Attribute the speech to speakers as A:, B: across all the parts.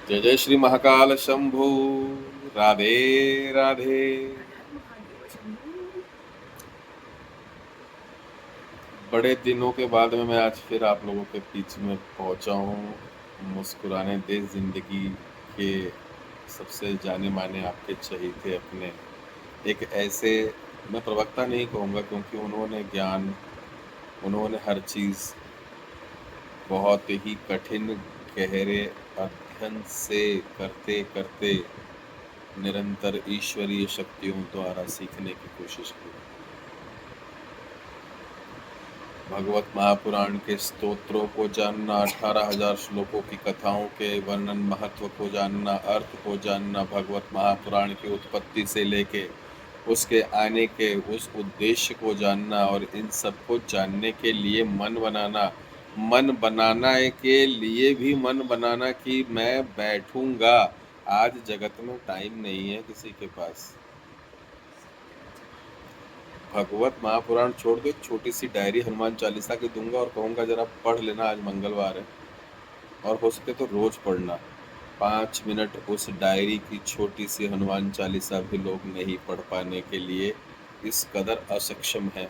A: जय जय श्री महाकाल शंभु। राधे राधे। बड़े दिनों के बाद में मैं आज फिर आप लोगों के बीच में पहुंचा हूँ। मुस्कुराने दे जिंदगी के सबसे जाने माने आपके चहीते अपने एक ऐसे, मैं प्रवक्ता नहीं कहूँगा क्योंकि उन्होंने ज्ञान, उन्होंने हर चीज़ बहुत ही कठिन गहरे अध्ययन से करते करते निरंतर ईश्वरीय शक्तियों द्वारा सीखने की कोशिश की। भगवत महापुराण के स्तोत्रों को जानना, 18,000 श्लोकों की कथाओं के वर्णन, महत्व को जानना, अर्थ को जानना, भगवत महापुराण की उत्पत्ति से लेके उसके आने के उस उद्देश्य को जानना और इन सब को जानने के लिए मन बनाना के लिए भी मन बनाना कि मैं बैठूंगा। आज जगत में टाइम नहीं है किसी के पास। भगवत महापुराण छोड़ दो, एक छोटी सी डायरी हनुमान चालीसा की दूंगा और कहूँगा जरा पढ़ लेना, आज मंगलवार है और हो सके तो रोज पढ़ना। 5 मिनट उस डायरी की छोटी सी हनुमान चालीसा भी लोग नहीं पढ़ पाने के लिए इस कदर असक्षम है।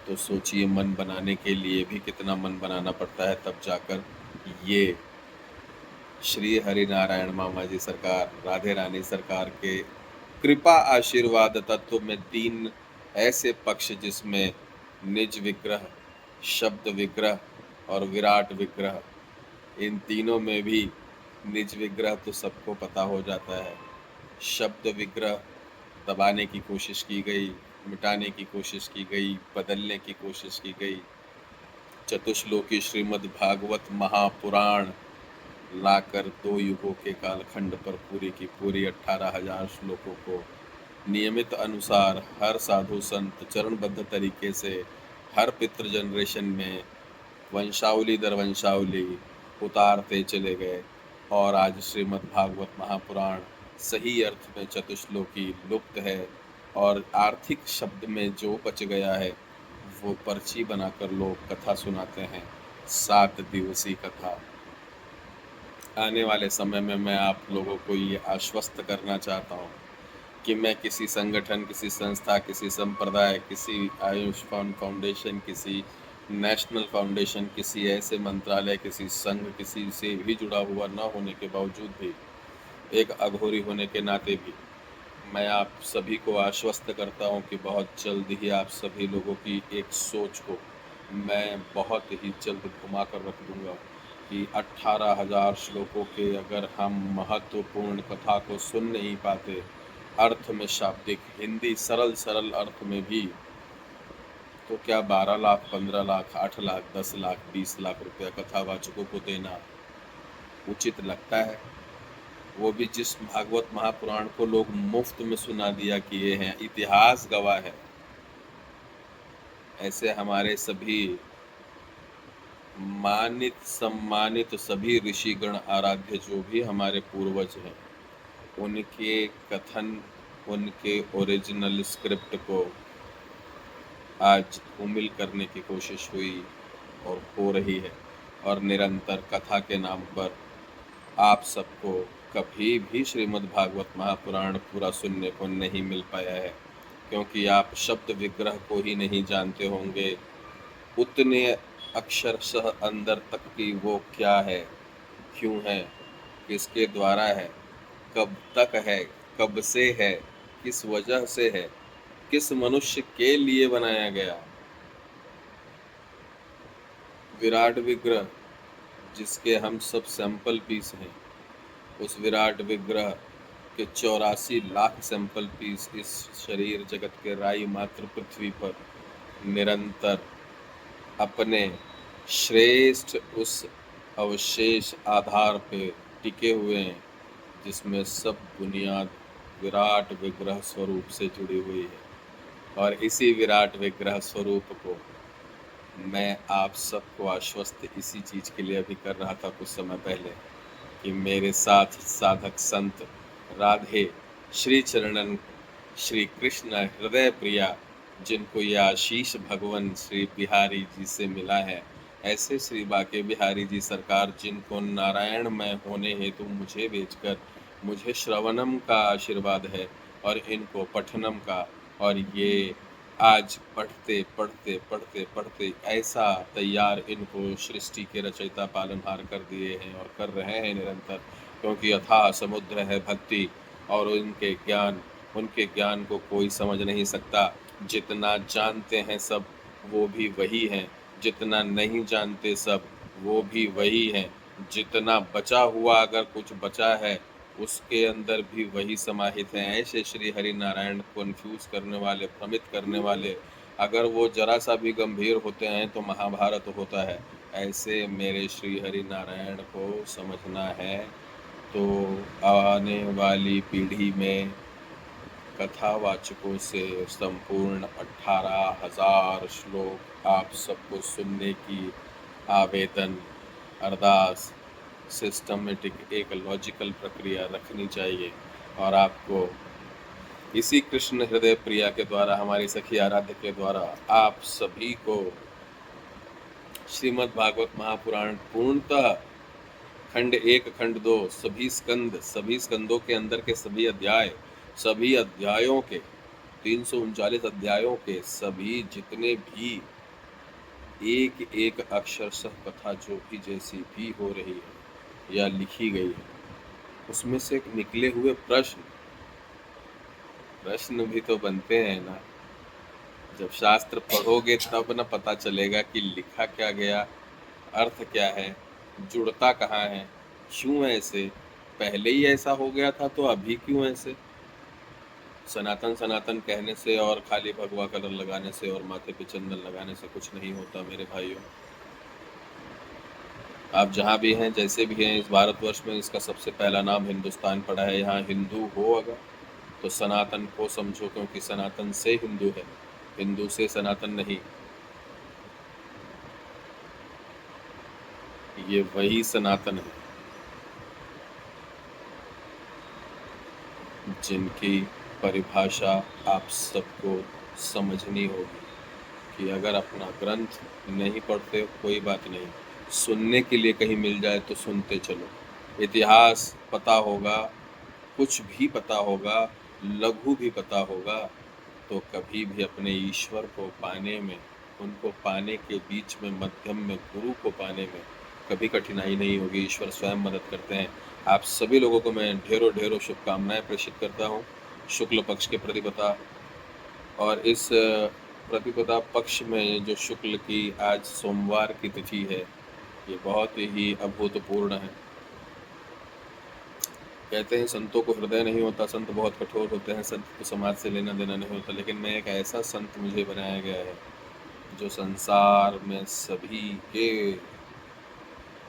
A: तो सोचिए मन बनाने के लिए भी कितना मन बनाना पड़ता है, तब जाकर ये श्री हरि नारायण मामा जी सरकार, राधे रानी सरकार के कृपा आशीर्वाद तत्व में 3 ऐसे पक्ष जिसमें निज विग्रह, शब्द विग्रह और विराट विग्रह, इन तीनों में भी निज विग्रह तो सबको पता हो जाता है। शब्द विग्रह दबाने की कोशिश की गई, मिटाने की कोशिश की गई, बदलने की कोशिश की गई। चतुश्लोकी श्रीमद् भागवत महापुराण लाकर 2 युगों के कालखंड पर पूरी की पूरी 18,000 श्लोकों को नियमित अनुसार हर साधु संत चरणबद्ध तरीके से हर पितृ जनरेशन में वंशावली दर वंशावली उतारते चले गए और आज श्रीमद् भागवत महापुराण सही अर्थ में चतुश्लोकी लुप्त है और आर्थिक शब्द में जो बच गया है वो पर्ची बनाकर लोग कथा सुनाते हैं। 7 दिवसीय कथा। आने वाले समय में मैं आप लोगों को ये आश्वस्त करना चाहता हूँ कि मैं किसी संगठन, किसी संस्था, किसी संप्रदाय, किसी आयुष्मान फाउंडेशन, किसी नेशनल फाउंडेशन, किसी ऐसे मंत्रालय, किसी संघ, किसी से भी जुड़ा हुआ न होने के बावजूद भी, एक अघोरी होने के नाते भी मैं आप सभी को आश्वस्त करता हूँ कि बहुत जल्द ही आप सभी लोगों की एक सोच को मैं बहुत ही जल्द घुमा कर रख दूँगा कि 18,000 श्लोकों के अगर हम महत्वपूर्ण कथा को सुन नहीं पाते, अर्थ में शाब्दिक हिंदी सरल सरल अर्थ में भी, तो क्या 12 लाख, 15 लाख, 8 लाख, 10 लाख, 20 लाख रुपया कथावाचकों को देना उचित लगता है? वो भी जिस भागवत महापुराण को लोग मुफ्त में सुना दिया किए हैं, इतिहास गवाह है। ऐसे हमारे सभी मानित सम्मानित सभी ऋषिगण आराध्य जो भी हमारे पूर्वज हैं, उनके कथन, उनके ओरिजिनल स्क्रिप्ट को आज धूमिल करने की कोशिश हुई और हो रही है और निरंतर कथा के नाम पर आप सबको कभी भी श्रीमद् भागवत महापुराण पूरा सुनने को नहीं मिल पाया है क्योंकि आप शब्द विग्रह को ही नहीं जानते होंगे। उतने अक्षरशः अंदर तक की वो क्या है, क्यों है, किसके द्वारा है, कब तक है, कब से है, किस वजह से है, किस मनुष्य के लिए बनाया गया। विराट विग्रह जिसके हम सब सैंपल पीस हैं, उस विराट विग्रह के 84 लाख सैंपल पीस इस शरीर जगत के राई मात्र पृथ्वी पर निरंतर अपने श्रेष्ठ उस अवशेष आधार पे टिके हुए हैं जिसमें सब बुनियाद विराट विग्रह स्वरूप से जुड़ी हुई है। और इसी विराट विग्रह स्वरूप को मैं आप सबको आश्वस्त इसी चीज़ के लिए अभी कर रहा था कुछ समय पहले कि मेरे साथ साधक संत राधे श्री चरणन श्री कृष्ण हृदय प्रिया, जिनको यह आशीष भगवान श्री बिहारी जी से मिला है, ऐसे श्री बाके बिहारी जी सरकार, जिनको नारायणमय होने हेतु मुझे भेजकर मुझे श्रवणम का आशीर्वाद है और इनको पठनम का, और ये आज पढ़ते पढ़ते पढ़ते पढ़ते ऐसा तैयार इनको सृष्टि के रचयिता पालनहार कर दिए हैं और कर रहे हैं निरंतर, क्योंकि अथाह समुद्र है भक्ति और उनके ज्ञान को कोई समझ नहीं सकता। जितना जानते हैं सब वो भी वही हैं, जितना नहीं जानते सब वो भी वही हैं, जितना बचा हुआ अगर कुछ बचा है उसके अंदर भी वही समाहित हैं। ऐसे श्री हरि नारायण कन्फ्यूज करने वाले, भ्रमित करने वाले, अगर वो जरा सा भी गंभीर होते हैं तो महाभारत होता है। ऐसे मेरे श्री हरि नारायण को समझना है तो आने वाली पीढ़ी में कथावाचकों से संपूर्ण 18,000 श्लोक आप सबको सुनने की आवेदन, अरदास, सिस्टमेटिक एक लॉजिकल प्रक्रिया रखनी चाहिए। और आपको इसी कृष्ण हृदय प्रिया के द्वारा, हमारी सखी आराध्य के द्वारा आप सभी को श्रीमद् भागवत महापुराण पूर्णतः खंड 1, खंड 2, सभी स्कंदों के अंदर के सभी अध्यायों के 339 अध्यायों के सभी जितने भी एक एक अक्षरशः कथा जो भी जैसी भी हो रही है या लिखी गई है, उसमें से निकले हुए प्रश्न भी तो बनते हैं ना। जब शास्त्र पढ़ोगे तब न पता चलेगा कि लिखा क्या गया, अर्थ क्या है, जुड़ता कहाँ है, क्यों ऐसे, पहले ही ऐसा हो गया था तो अभी क्यों ऐसे। सनातन सनातन कहने से और खाली भगवा कलर लगाने से और माथे पे चंदन लगाने से कुछ नहीं होता मेरे भाइयों। आप जहाँ भी हैं, जैसे भी हैं, इस भारतवर्ष में इसका सबसे पहला नाम हिंदुस्तान पड़ा है। यहाँ हिंदू हो अगर तो सनातन को समझो, क्योंकि सनातन से हिंदू है, हिंदू से सनातन नहीं। ये वही सनातन है जिनकी परिभाषा आप सबको समझनी होगी कि अगर अपना ग्रंथ नहीं पढ़ते कोई बात नहीं, सुनने के लिए कहीं मिल जाए तो सुनते चलो। इतिहास पता होगा, कुछ भी पता होगा, लघु भी पता होगा, तो कभी भी अपने ईश्वर को पाने में, उनको पाने के बीच में मध्यम में गुरु को पाने में कभी कठिनाई नहीं होगी। ईश्वर स्वयं मदद करते हैं। आप सभी लोगों को मैं ढेरों ढेरों शुभकामनाएं प्रेषित करता हूँ शुक्ल पक्ष के प्रतिपदा। और इस प्रतिपदा पक्ष में जो शुक्ल की आज सोमवार की तिथि है, ये बहुत ही अभूतपूर्ण है। कहते हैं संतों को हृदय नहीं होता, संत बहुत कठोर होते हैं, संत को समाज से लेना देना नहीं होता, लेकिन मैं एक ऐसा संत मुझे बनाया गया है जो संसार में सभी के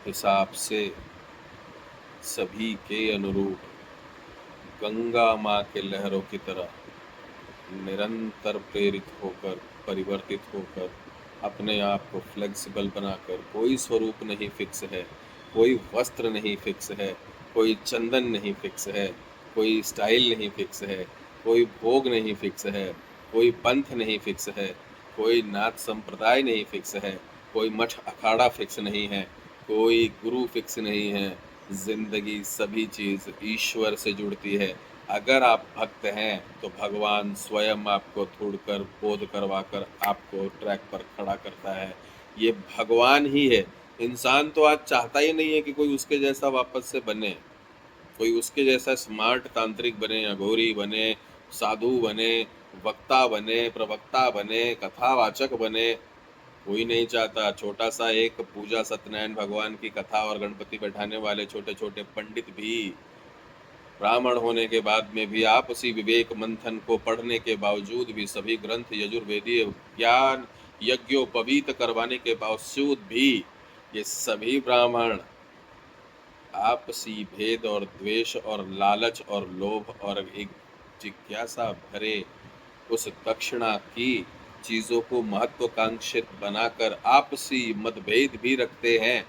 A: हिसाब से, सभी के अनुरूप गंगा माँ के लहरों की तरह निरंतर प्रेरित होकर, परिवर्तित होकर, अपने आप को फ्लेक्सिबल बनाकर, कोई स्वरूप नहीं फिक्स है, कोई वस्त्र नहीं फिक्स है, कोई चंदन नहीं फिक्स है, कोई स्टाइल नहीं फिक्स है, कोई भोग नहीं फिक्स है, कोई पंथ नहीं फिक्स है, कोई नाथ संप्रदाय नहीं फिक्स है, कोई मठ अखाड़ा फिक्स नहीं है, कोई गुरु फिक्स नहीं है। जिंदगी सभी चीज़ ईश्वर से जुड़ती है। अगर आप भक्त हैं तो भगवान स्वयं आपको तोड़कर, बोध करवाकर आपको ट्रैक पर खड़ा करता है। ये भगवान ही है। इंसान तो आज चाहता ही नहीं है कि कोई उसके जैसा वापस से बने, कोई उसके जैसा स्मार्ट तांत्रिक बने, अघोरी बने, साधु बने, वक्ता बने, प्रवक्ता बने, कथावाचक बने। कोई नहीं चाहता। छोटा सा एक पूजा सत्यनारायण भगवान की कथा और गणपति बैठाने वाले छोटे छोटे पंडित भी, ब्राह्मण होने के बाद में भी, आपसी विवेक मंथन को पढ़ने के बावजूद भी, सभी ग्रंथ यजुर्वेदीय ज्ञान यज्ञोपवीत करवाने के बावजूद भी, ये सभी ब्राह्मण आपसी भेद और द्वेष और लालच और लोभ और एक जिज्ञासा भरे उस दक्षिणा की चीज़ों को महत्वाकांक्षित बनाकर आपसी मतभेद भी रखते हैं।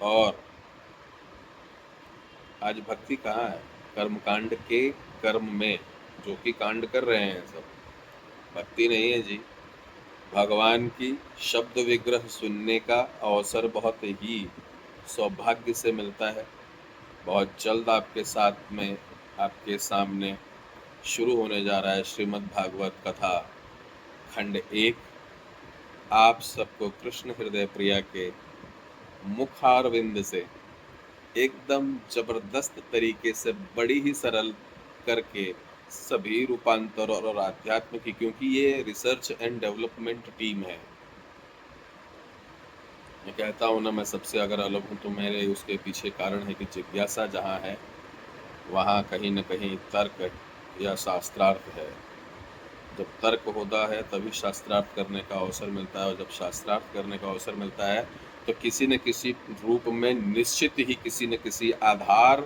A: और आज भक्ति कहाँ है? कर्मकांड के कर्म में जो कि कांड कर रहे हैं सब, भक्ति नहीं है जी। भगवान की शब्द विग्रह सुनने का अवसर बहुत ही सौभाग्य से मिलता है। बहुत जल्द आपके साथ में, आपके सामने शुरू होने जा रहा है श्रीमद् भागवत कथा खंड 1। आप सबको कृष्ण हृदय प्रिया के मुखारविंद से एकदम जबरदस्त तरीके से, बड़ी ही सरल करके सभी रूपांतर और आध्यात्म की, क्योंकि ये रिसर्च एंड डेवलपमेंट टीम है। मैं कहता हूँ ना, मैं सबसे अगर अलग हूँ तो मेरे उसके पीछे कारण है कि जिज्ञासा जहाँ है वहाँ कहीं न कहीं तर्क या शास्त्रार्थ है। जब तर्क होता है तभी शास्त्रार्थ करने का अवसर मिलता है, और जब शास्त्रार्थ करने का अवसर मिलता है तो किसी न किसी रूप में निश्चित ही किसी न किसी आधार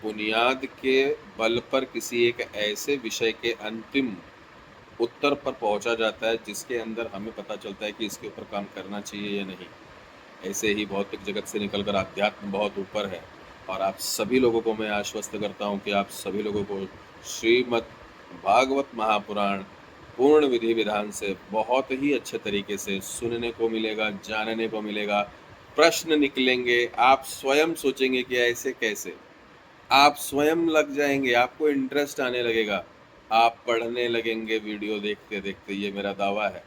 A: बुनियाद के बल पर किसी एक ऐसे विषय के अंतिम उत्तर पर पहुंचा जाता है जिसके अंदर हमें पता चलता है कि इसके ऊपर काम करना चाहिए या नहीं। ऐसे ही भौतिक जगत से निकलकर आध्यात्म बहुत ऊपर है। और आप सभी लोगों को मैं आश्वस्त करता हूँ कि आप सभी लोगों को श्रीमद् भागवत महापुराण पूर्ण विधि विधान से बहुत ही अच्छे तरीके से सुनने को मिलेगा, जानने को मिलेगा। प्रश्न निकलेंगे, आप स्वयं सोचेंगे कि ऐसे कैसे, आप स्वयं लग जाएंगे, आपको इंटरेस्ट आने लगेगा, आप पढ़ने लगेंगे वीडियो देखते देखते। ये मेरा दावा है।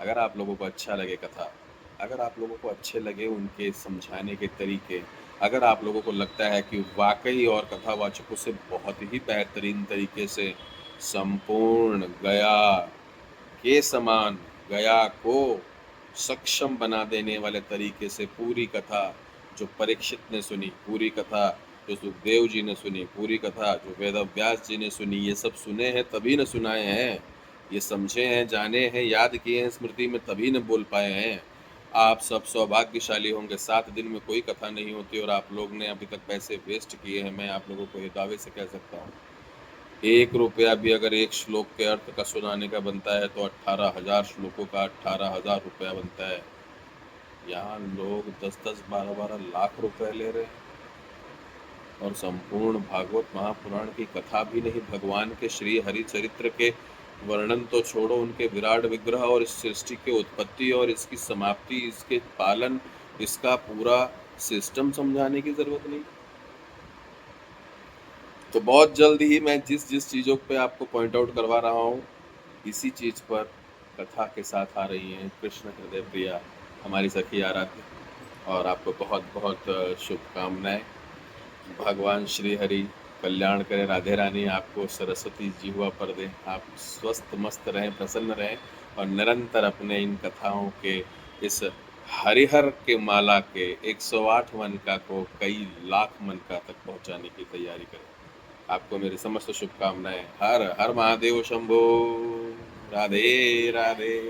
A: अगर आप लोगों को अच्छा लगे कथा, अगर आप लोगों को अच्छे लगे उनके समझाने के तरीके, अगर आप लोगों को लगता है कि वाकई और कथावाचकों से बहुत ही बेहतरीन तरीके से संपूर्ण गया के समान, गया को सक्षम बना देने वाले तरीके से पूरी कथा जो परीक्षित ने सुनी, पूरी कथा जो सुखदेव जी ने सुनी, पूरी कथा जो वेदव्यास जी ने सुनी, ये सब सुने हैं तभी न सुनाए हैं, ये समझे हैं, जाने हैं, याद किए हैं स्मृति में, तभी न बोल पाए हैं। आप सब सौभाग्यशाली होंगे। 7 दिन में कोई कथा नहीं होती और आप लोग ने अभी तक पैसे वेस्ट किए हैं। मैं आप लोगों को ये दावे से कह सकता हूँ, 1 रुपया भी अगर एक श्लोक के अर्थ का सुनाने का बनता है तो 18,000 श्लोकों का 18,000 रुपया बनता है। यहाँ लोग 10-10, 12-12 लाख रुपए ले रहे हैं और संपूर्ण भागवत महापुराण की कथा भी नहीं, भगवान के श्री हरि चरित्र के वर्णन तो छोड़ो, उनके विराट विग्रह और इस सृष्टि के उत्पत्ति और इसकी समाप्ति, इसके पालन, इसका पूरा सिस्टम समझाने की जरूरत नहीं। तो बहुत जल्द ही मैं जिस जिस चीज़ों पे आपको पॉइंट आउट करवा रहा हूँ, इसी चीज़ पर कथा के साथ आ रही हैं कृष्ण हृदय प्रिया, हमारी सखी आराध्य। और आपको बहुत बहुत शुभकामनाएं। भगवान श्री हरि कल्याण करें, राधे रानी आपको सरस्वती जी हुआ पर दें, आप स्वस्थ मस्त रहें, प्रसन्न रहें और निरंतर अपने इन कथाओं के इस हरिहर के माला के 108 मनका को कई लाख मनका तक पहुंचाने की तैयारी करें। आपको मेरी समस्त शुभकामनाएं। हर हर महादेव शंभो। राधे राधे।